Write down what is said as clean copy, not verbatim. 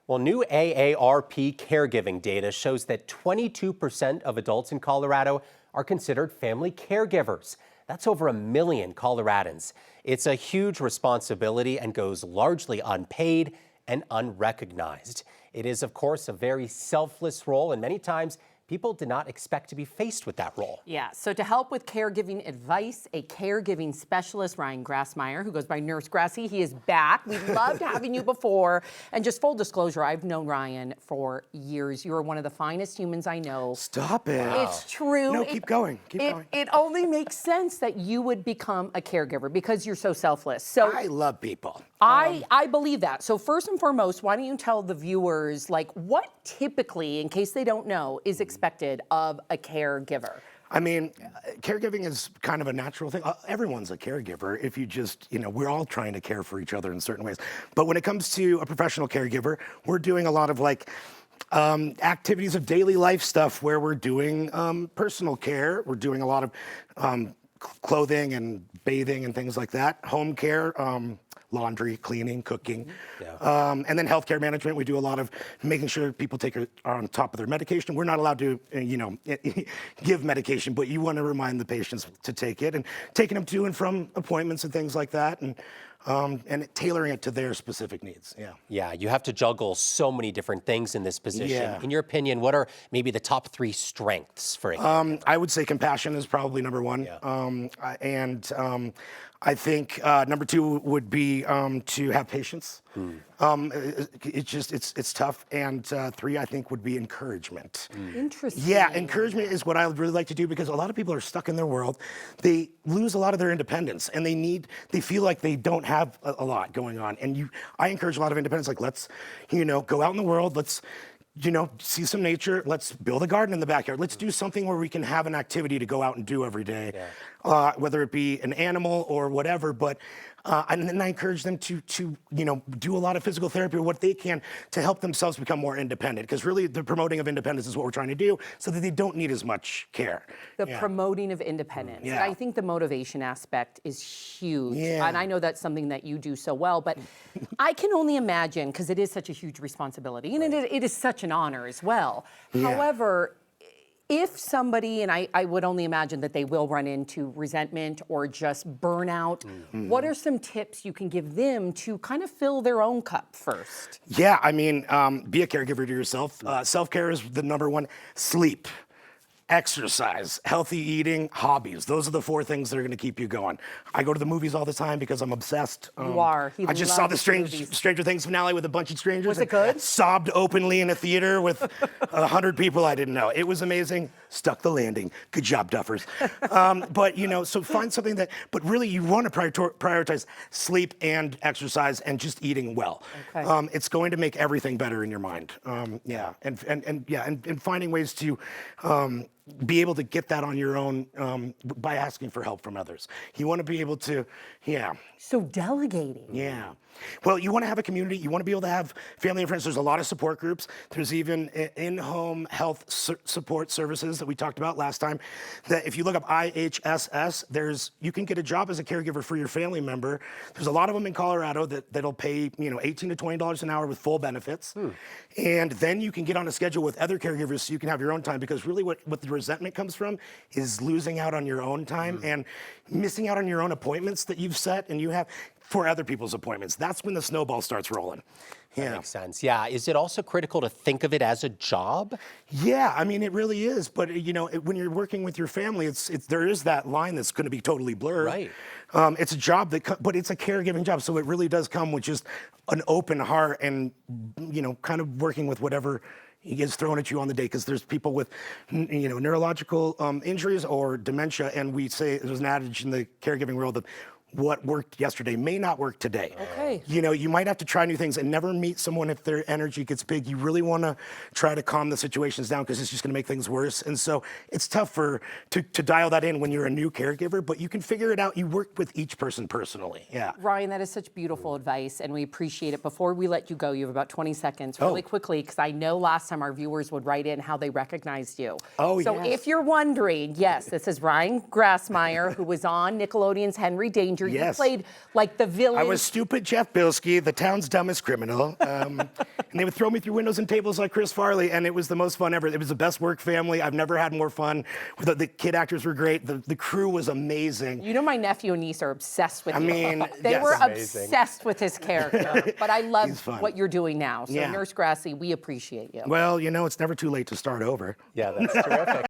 Well, new AARP caregiving data shows that 22% of adults in Colorado are considered family caregivers. That's over 1 million Coloradans. It's a huge responsibility and goes largely unpaid and unrecognized. It is, of course, a very selfless role, and many times people did not expect to be faced with that role. Yeah, so to help with caregiving advice, a caregiving specialist, Ryan Grassmeyer, who goes by Nurse Grassy, he is back. We loved having you before. And just full disclosure, I've known Ryan for years. You are one of the finest humans I know. Stop it. Wow. It's true. No, keep going. Keep going. It only makes sense that you would become a caregiver because you're so selfless. So I love people. I believe that. So first and foremost, why don't you tell the viewers, like, what typically, in case they don't know, is expected of a caregiver? I mean, caregiving is kind of a natural thing. Everyone's a caregiver if you just, we're all trying to care for each other in certain ways. But when it comes to a professional caregiver, we're doing a lot of activities of daily life stuff where we're doing personal care. We're doing a lot of clothing and bathing and things like that, home care, laundry, cleaning, cooking, and then healthcare management. We do a lot of making sure people are on top of their medication. We're not allowed to, give medication, but you want to remind the patients to take it, and taking them to and from appointments and things like that, and tailoring it to their specific needs. Yeah, you have to juggle so many different things in this position. Yeah. In your opinion, what are maybe the top 3 strengths for a caregiver? I would say compassion is probably number 1. Yeah. I think number 2 would be to have patience. It's tough. And 3, I think, would be encouragement. Interesting. Yeah, encouragement is what I would really like to do, because a lot of people are stuck in their world. They lose a lot of their independence, and they feel like they don't have a lot going on. And I encourage a lot of independence. Like, let's, go out in the world. Let's, see some nature. Let's build a garden in the backyard. Let's do something where we can have an activity to go out and do every day, whether it be an animal or whatever. But and then I encourage them to do a lot of physical therapy or what they can to help themselves become more independent. Because really, the promoting of independence is what we're trying to do, so that they don't need as much care. The promoting of independence. Yeah. And I think the motivation aspect is huge. Yeah. And I know that's something that you do so well, but I can only imagine, because it is such a huge responsibility, and it is such an honor as well. Yeah. However, if somebody, and I would only imagine that they will run into resentment or just burnout, what are some tips you can give them to kind of fill their own cup first? Yeah, I mean, be a caregiver to yourself. Self-care is the number 1. Sleep, exercise, healthy eating, hobbies. Those are the 4 things that are going to keep you going. I go to the movies all the time because I'm obsessed. You are. I just saw the Stranger Things finale with a bunch of strangers. Was it good? Sobbed openly in a theater with 100 people I didn't know. It was amazing. Stuck the landing. Good job, Duffers. But, so find something but really you want to prioritize sleep and exercise and just eating well. Okay. It's going to make everything better in your mind. And finding ways to be able to get that on your own by asking for help from others. You want to be able to, So delegating. Yeah. Well, you want to have a community. You want to be able to have family and friends. There's a lot of support groups. There's even in-home health support services that we talked about last time. That if you look up IHSS, you can get a job as a caregiver for your family member. There's a lot of them in Colorado that'll pay $18 to $20 an hour with full benefits. And then you can get on a schedule with other caregivers so you can have your own time, because really what the resentment comes from is losing out on your own time and missing out on your own appointments that you've set and you have for other people's appointments. That's when the snowball starts rolling. That makes sense. Yeah. Is it also critical to think of it as a job? Yeah, I mean, it really is. But, when you're working with your family, there is that line that's going to be totally blurred. Right. It's a job but it's a caregiving job. So it really does come with just an open heart and, kind of working with whatever he gets thrown at you on the day, because there's people with, neurological injuries or dementia, and we say there's an adage in the caregiving world that what worked yesterday may not work today. Okay. You might have to try new things and never meet someone if their energy gets big. You really want to try to calm the situations down, because it's just going to make things worse. And so it's tough to dial that in when you're a new caregiver, but you can figure it out. You work with each person personally. Yeah. Ryan, that is such beautiful advice, and we appreciate it. Before we let you go, you have about 20 seconds really quickly, because I know last time our viewers would write in how they recognized you. Oh, so yes. if you're wondering, yes, this is Ryan Grassmeyer, who was on Nickelodeon's Henry Danger character. You Yes. played like the villain. I was stupid Jeff Bilski, the town's dumbest criminal. And they would throw me through windows and tables like Chris Farley, and it was the most fun ever. It was the best work family. I've never had more fun. The kid actors were great. The crew was amazing. You know, my nephew and niece are obsessed with I you. mean, They yes. were Amazing. obsessed with his character. But I love He's fun. what you're doing now. So, Yeah. Nurse Grassie, we appreciate you. Well, you know, it's never too late to start over. Yeah, that's terrific.